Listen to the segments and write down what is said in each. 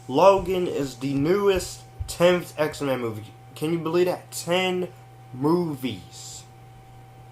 Logan is the newest 10th X-Men movie. Can you believe that? 10 movies.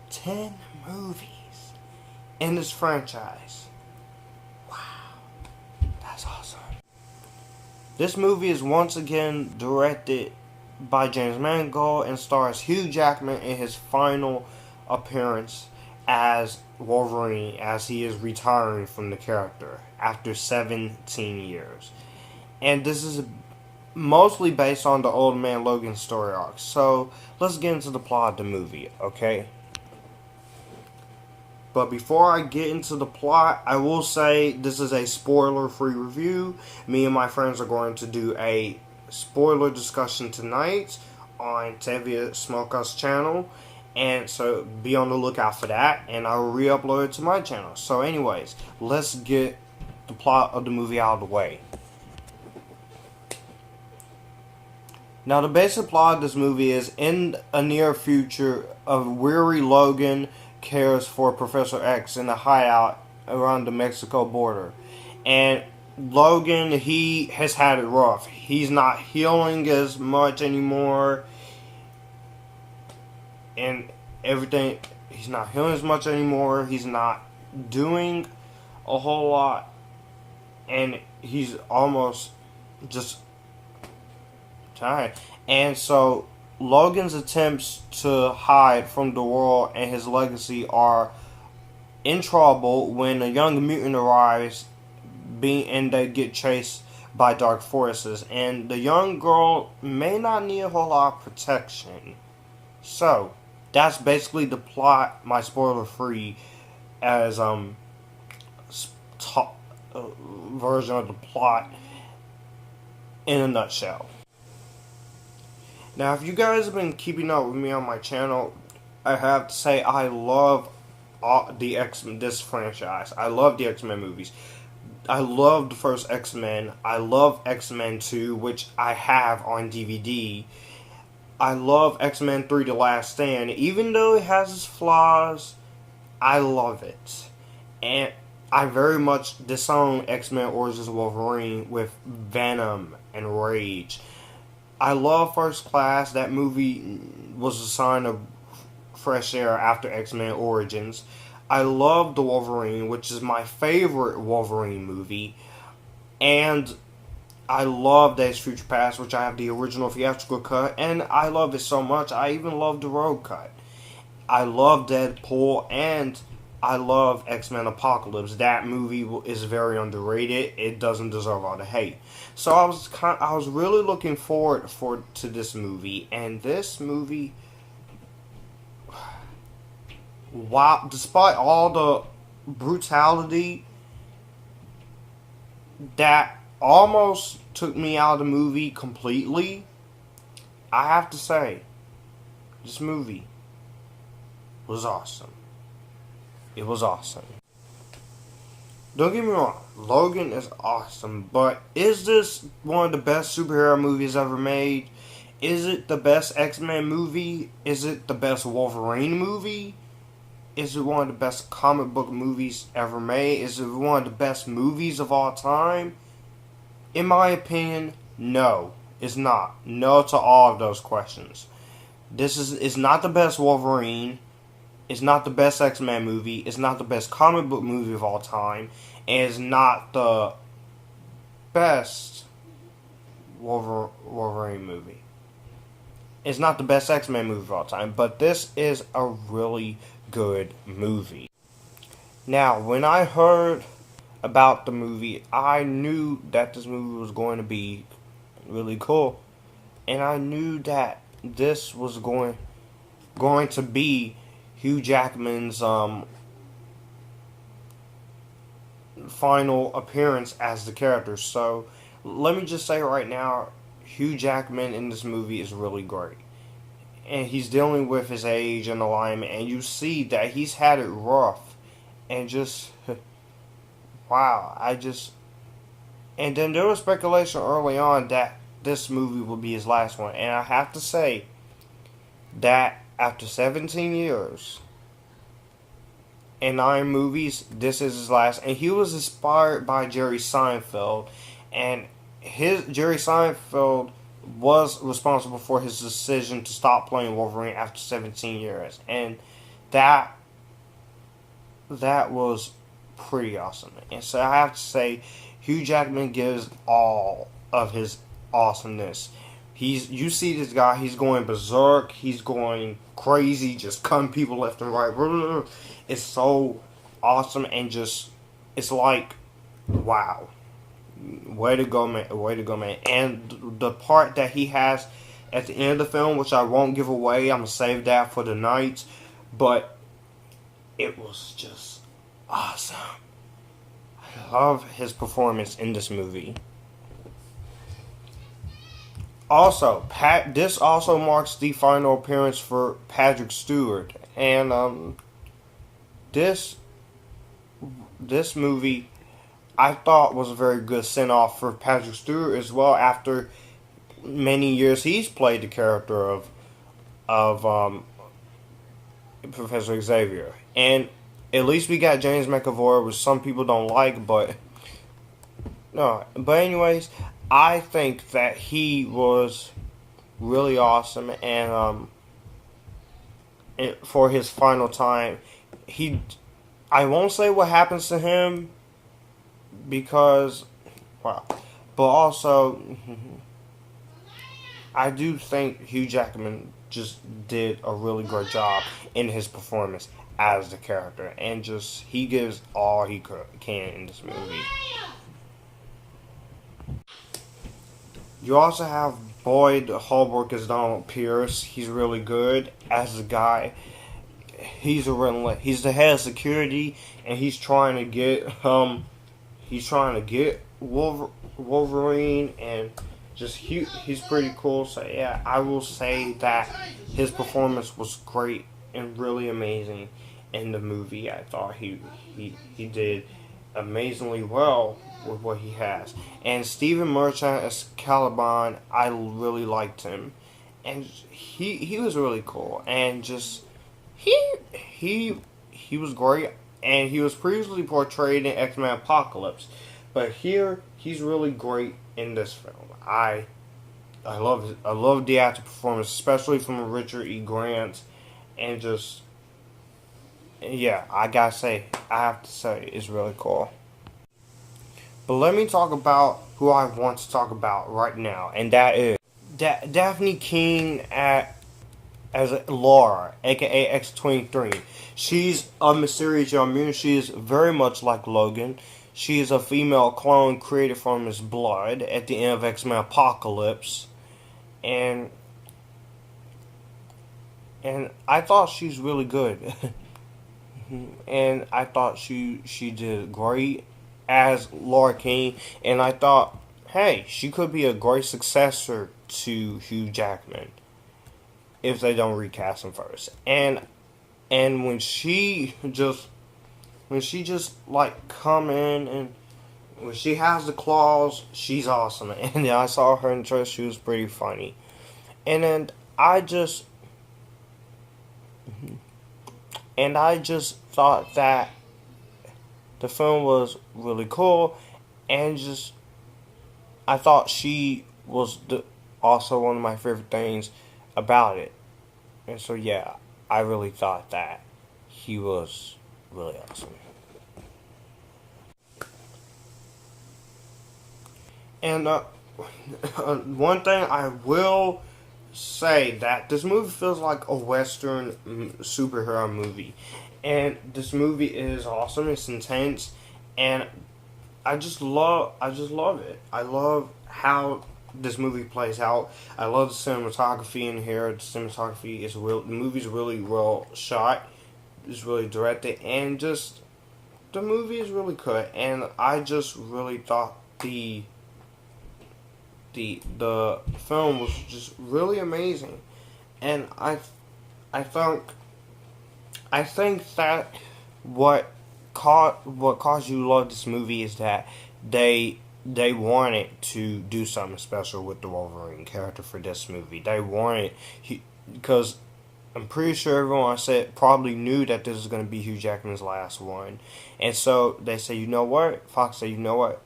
10 movies in this franchise. Wow. That's awesome. This movie is once again directed by James Mangold and stars Hugh Jackman in his final appearance as Wolverine, as he is retiring from the character after 17 years. And this is mostly based on the Old Man Logan story arc. So let's get into the plot of the movie, okay? But before I get into the plot, I will say this is a spoiler-free review. Me and my friends are going to do a spoiler discussion tonight on Tevia Smokehouse channel. And so be on the lookout for that. And I will re-upload it to my channel. So anyways, let's get the plot of the movie out of the way. Now the basic plot of this movie is, in a near future, a weary Logan cares for Professor X in a hideout around the Mexico border. And Logan, he has had it rough. He's not healing as much anymore. And everything, he's not healing as much anymore. He's not doing a whole lot. And he's almost just tired. And so Logan's attempts to hide from the world and his legacy are in trouble when a young mutant arrives, and they get chased by dark forces. And the young girl may not need a whole lot of protection. So that's basically the plot, my spoiler-free as version of the plot in a nutshell. Now, if you guys have been keeping up with me on my channel, I have to say I love this franchise. I love the X-Men movies. I love the first X-Men. I love X-Men 2, which I have on DVD. I love X-Men 3: The Last Stand. Even though it has its flaws, I love it. And I very much disown X-Men Origins Wolverine with Venom and Rage. I love First Class. That movie was a sign of fresh air after X-Men Origins. I love The Wolverine, which is my favorite Wolverine movie. And I love Days of Future Past, which I have the original theatrical cut. And I love it so much, I even love the road cut. I love Deadpool, and I love X-Men Apocalypse. That movie is very underrated. It doesn't deserve all the hate. So I was really looking forward to this movie, and this movie, wow, despite all the brutality that almost took me out of the movie completely, I have to say, this movie was awesome. It was awesome. Don't get me wrong, Logan is awesome, but is this one of the best superhero movies ever made? Is it the best X-Men movie? Is it the best Wolverine movie? Is it one of the best comic book movies ever made? Is it one of the best movies of all time? In my opinion, no, it's not. No to all of those questions. This is not the best Wolverine. It's not the best X-Men movie. It's not the best comic book movie of all time. And it's not the best Wolverine movie. It's not the best X-Men movie of all time. But this is a really good movie. Now, when I heard about the movie, I knew that this movie was going to be really cool. And I knew that this was going to be Hugh Jackman's final appearance as the character. So let me just say right now, Hugh Jackman in this movie is really great. And he's dealing with his age and alignment, and you see that he's had it rough. And just, wow, and then there was speculation early on that this movie would be his last one. And I have to say that after 17 years and 9 movies, this is his last. And he was inspired by Jerry Seinfeld. And Jerry Seinfeld was responsible for his decision to stop playing Wolverine after 17 years, and that that was pretty awesome. And so I have to say, Hugh Jackman gives all of his awesomeness. You see this guy, he's going berserk, he's going crazy, just cutting people left and right. It's so awesome, and just, it's like, wow. Way to go, man. Way to go, man. And the part that he has at the end of the film, which I won't give away, I'm going to save that for the night. But it was just awesome. I love his performance in this movie. Also, this also marks the final appearance for Patrick Stewart. And this movie, I thought, was a very good send-off for Patrick Stewart as well. After many years, he's played the character of Professor Xavier, and at least we got James McAvoy, which some people don't like, but no. But anyways, I think that he was really awesome, and for his final time, I won't say what happens to him, because, wow. But also, I do think Hugh Jackman just did a really great job in his performance as the character. And just, he gives all he can in this movie. You also have Boyd Holbrook as Donald Pierce. He's really good as a guy. He's the head of security, and he's trying to get Wolverine, and just he's pretty cool. So yeah, I will say that his performance was great and really amazing in the movie. I thought he did amazingly well with what he has. And Stephen Merchant as Caliban, I really liked him, and he was really cool, and just he was great. And he was previously portrayed in X-Men Apocalypse, but here he's really great in this film. I love the actor performance, especially from Richard E. Grant, and just, yeah, I have to say, it's really cool. But let me talk about who I want to talk about right now, and that is Daphne King as Laura, aka X-23. She's a mysterious young mutant. She is very much like Logan. She is a female clone created from his blood at the end of X-Men Apocalypse. And I thought she's really good. And I thought she did great as Laura King. And I thought, hey, she could be a great successor to Hugh Jackman if they don't recast him first. And when she just like come in, and when she has the claws, she's awesome. And I saw her in the trailer; she was pretty funny. And then I just thought that the film was really cool, and just I thought she was also one of my favorite things about it. And so yeah, I really thought that he was really awesome. And one thing I will say, that this movie feels like a Western superhero movie, and this movie is awesome. It's intense, and I just love it. I love how this movie plays out. I love the cinematography in here. The cinematography is real. The movie's really well shot. It's really directed, and just the movie is really good. And I just really thought the film was just really amazing. And I think that what caused you to love this movie is that they wanted to do something special with the Wolverine character for this movie. They wanted, because I'm pretty sure everyone I said probably knew that this was going to be Hugh Jackman's last one. And so they say, you know what? Fox said, you know what?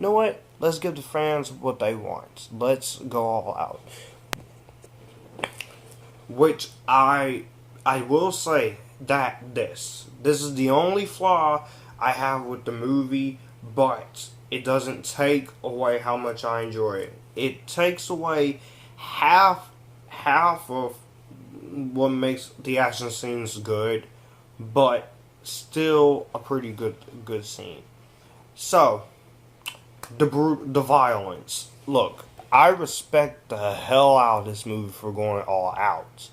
know what? Let's give the fans what they want. Let's go all out. Which I will say that this is the only flaw I have with the movie, but it doesn't take away how much I enjoy it. It takes away half of what makes the action scenes good, but still a pretty good scene. So, the violence. Look, I respect the hell out of this movie for going all out.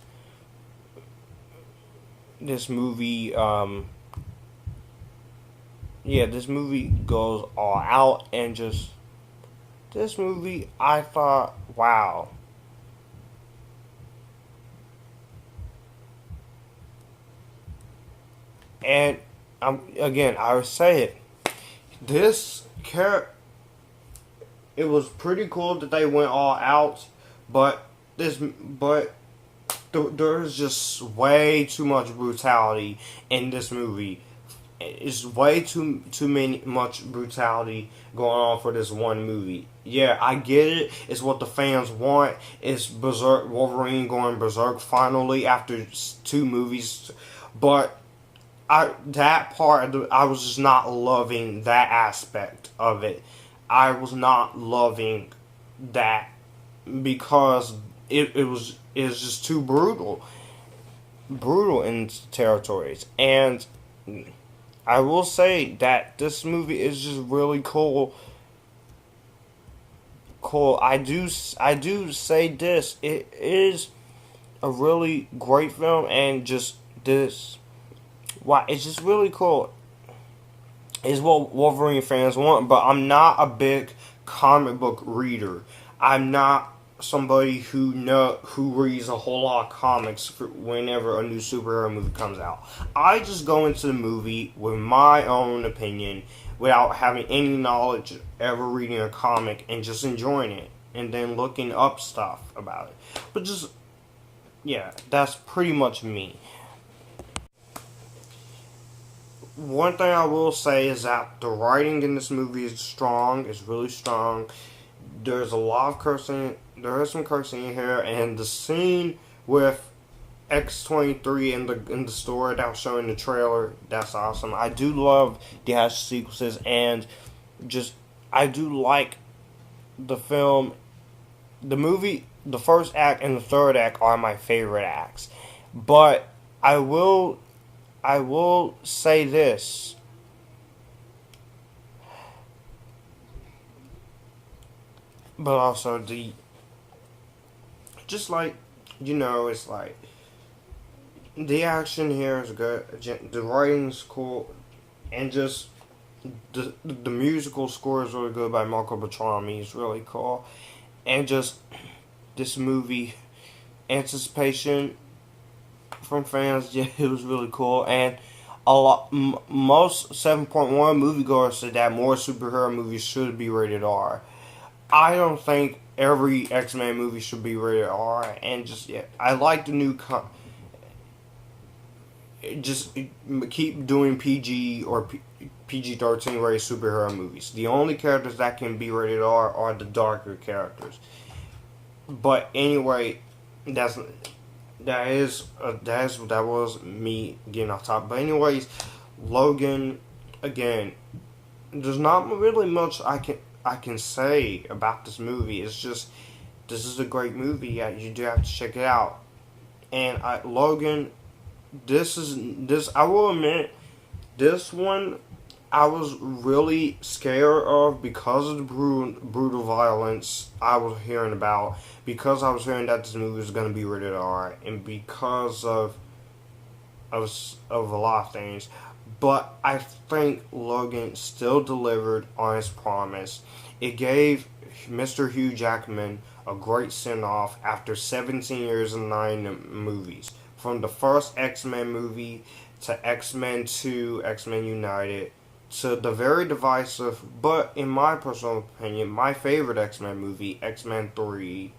This movie, this movie goes all out, and just this movie, I thought, wow. And again, I would say it. This character, it was pretty cool that they went all out, but there's just way too much brutality in this movie. It's way too much brutality going on for this one movie. Yeah, I get it. It's what the fans want. It's Berserk, Wolverine going berserk finally after 2 movies, but I was just not loving that aspect of it. I was not loving that because it was just too brutal in territories. And I will say that this movie is just really cool. I do say this. It is a really great film, and just this. Wow, it's just really cool. It's what Wolverine fans want, but I'm not a big comic book reader. I'm not somebody who reads a whole lot of comics for whenever a new superhero movie comes out. I just go into the movie with my own opinion without having any knowledge, ever reading a comic, and just enjoying it, and then looking up stuff about it. But just, yeah, that's pretty much me. One thing I will say is that the writing in this movie is strong. It's really strong. There's a lot of cursing. There is some cursing in here, and the scene with X-23 in the store that was showing the trailer, that's awesome. I do love the action sequences, and just I do like the film. The movie, the first act and the third act are my favorite acts, but I will say this. But also just like, it's like, the action here is good, the writing's cool, and just, the musical score is really good by Marco Beltrami. It's really cool. And just, this movie, anticipation from fans, yeah, it was really cool. And most 7.1 moviegoers said that more superhero movies should be rated R. I don't think every X-Men movie should be rated R. And just, yeah, I like the new just keep doing PG or PG-13 rated superhero movies. The only characters that can be rated R are the darker characters. But anyway, that was me getting off top. But anyways, Logan, again, there's not really much I can say about this movie. It's just, this is a great movie. Yeah, you do have to check it out. And Logan, I will admit, this one I was really scared of because of the brutal violence I was hearing about, because I was hearing that this movie was going to be rated R, and because of a lot of things. But I think Logan still delivered on his promise. It gave Mr. Hugh Jackman a great send-off after 17 years and 9 movies. From the first X-Men movie to X-Men 2, X-Men United, to the very divisive, but in my personal opinion, my favorite X-Men movie, X-Men 3.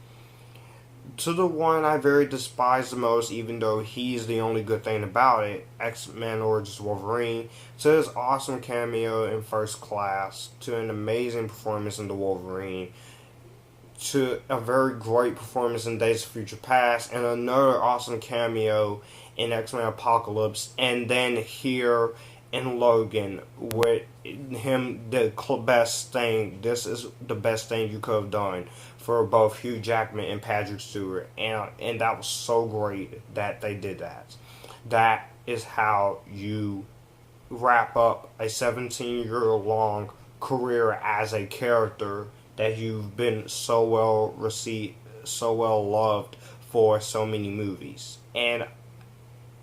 to the one I very despise the most, even though he's the only good thing about it, X-Men Origins Wolverine, to his awesome cameo in First Class, to an amazing performance in The Wolverine, to a very great performance in Days of Future Past, and another awesome cameo in X-Men Apocalypse, and then here in Logan with him, the best thing. This is the best thing you could have done for both Hugh Jackman and Patrick Stewart, and that was so great that they did that. That is how you wrap up a 17-year-long career as a character that you've been so well received, so well loved for so many movies. And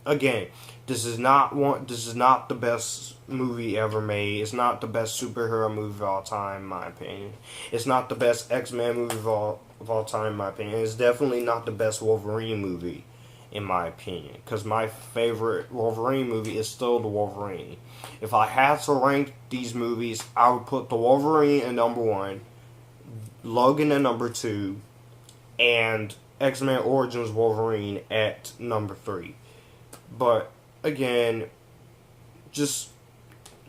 again, this is not the best movie ever made. It's not the best superhero movie of all time, in my opinion. It's not the best X-Men movie of all time, in my opinion. It's definitely not the best Wolverine movie, in my opinion. Because my favorite Wolverine movie is still The Wolverine. If I had to rank these movies, I would put The Wolverine at number 1, Logan at number 2, and X-Men Origins Wolverine at number 3. But again, just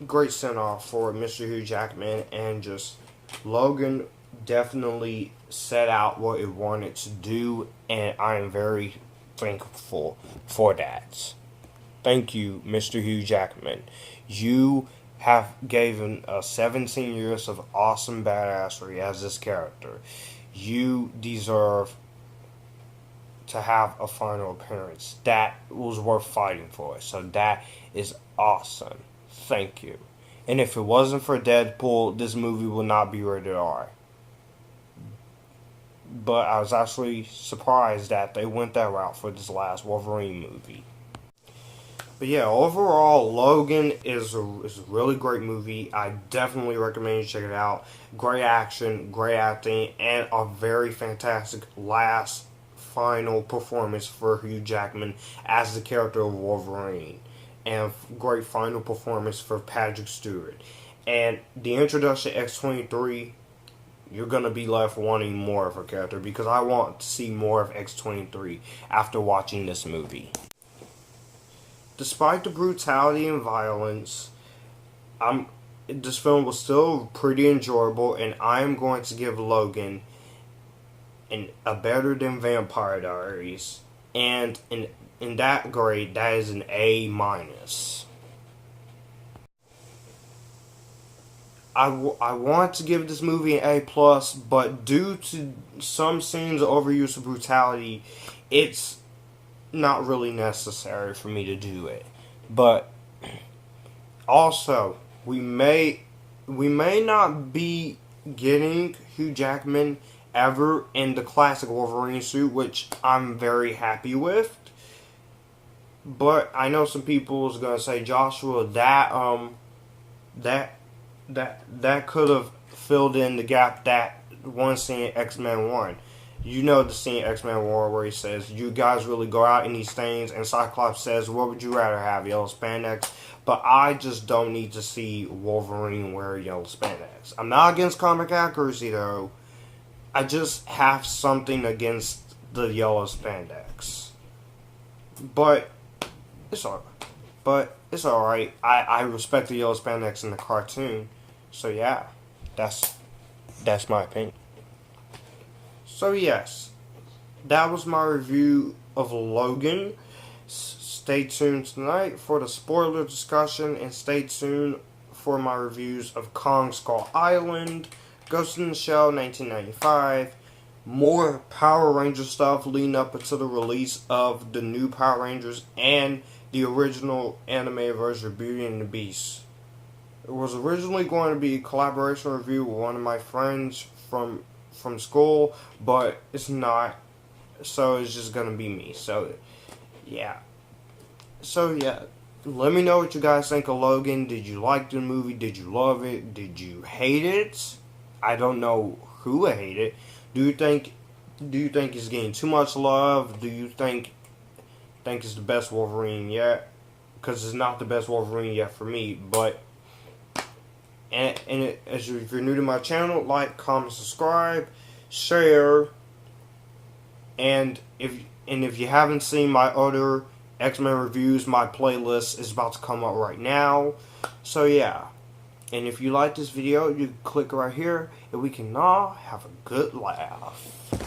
great send off for Mr. Hugh Jackman, and just Logan definitely set out what it wanted to do, and I am very thankful for that. Thank you, Mr. Hugh Jackman. You have given us 17 years of awesome badassery as this character. You deserve to have a final appearance. That was worth fighting for. So that is awesome. Thank you. And if it wasn't for Deadpool, this movie would not be rated R. But I was actually surprised that they went that route for this last Wolverine movie. But yeah, overall, Logan is a really great movie. I definitely recommend you check it out. Great action, great acting, and a very fantastic last final performance for Hugh Jackman as the character of Wolverine, and great final performance for Patrick Stewart. And the introduction to X-23, you're going to be left wanting more of her character, because I want to see more of X-23 after watching this movie. Despite the brutality and violence, this film was still pretty enjoyable, and I am going to give Logan a better than Vampire Diaries, and in that grade, that is an A-. I want to give this movie an A+, but due to some scenes of overuse of brutality, it's not really necessary for me to do it. But also, we may not be getting Hugh Jackman ever in the classic Wolverine suit, which I'm very happy with. But I know some people is gonna say, Joshua, that could have filled in the gap that one scene in X-Men 1. You know the scene in X-Men 1 where he says, you guys really go out in these things, and Cyclops says, what would you rather have, yellow spandex? But I just don't need to see Wolverine wear yellow spandex. I'm not against comic accuracy, though. I just have something against the yellow spandex. But it's alright. I respect the yellow spandex in the cartoon. So yeah, that's my opinion. So yes, that was my review of Logan. Stay tuned tonight for the spoiler discussion, and stay tuned for my reviews of Kong Skull Island, Ghost in the Shell 1995, more Power Ranger stuff leading up until the release of the new Power Rangers and the original anime version of Beauty and the Beast. It was originally going to be a collaboration review with one of my friends from school, but it's not, so it's just gonna be me. So yeah, let me know what you guys think of Logan. Did you like the movie? Did you love it? Did you hate it? I don't know who hated it. Do you think it's getting too much love? Do you think it's the best Wolverine yet? Because it's not the best Wolverine yet for me. But if you're new to my channel, like, comment, subscribe, share, if you haven't seen my other X-Men reviews, my playlist is about to come up right now. So yeah. And if you like this video, you can click right here and we can all have a good laugh.